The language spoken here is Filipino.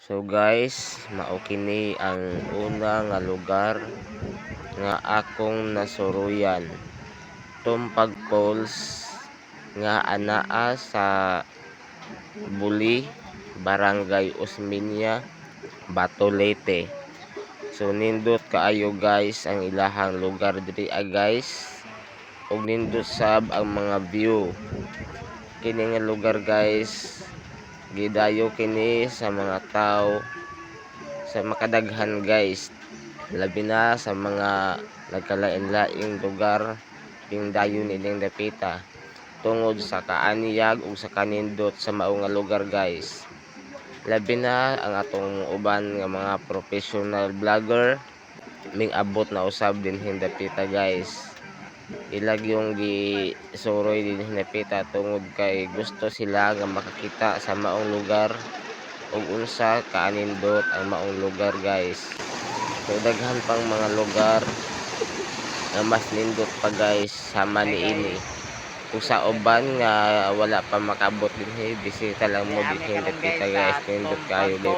So guys, mao kini ang una nga lugar nga akong nasuruyan. Tumpag Falls nga anaa sa Buli, Barangay Osmeña, Batolete. So nindot kaayo guys ang ilahang lugar diri guys. Ug nindot sab ang mga view. Kini nga lugar guys, gidayo kini sa mga tao sa makadaghan guys, labi na sa mga nagkalain-laing lugar pingdayon ining dapita tungod sa kaaniyag ug sa kanindot sa mao nga lugar guys. Labi na ang atong uban nga mga professional vlogger ming abot na usab din hindapita guys. Ilag yung gisuroy din hinapita tungod kay gusto sila nga makakita sa maong lugar ug unsa kaanindot ang maong lugar guys. So daghan pang mga lugar na mas nindot pa guys sama niini. Kung sa uban nga wala pa makabot dinhi, bisita lang mo dinhi dapita guys, nindot kayo dito.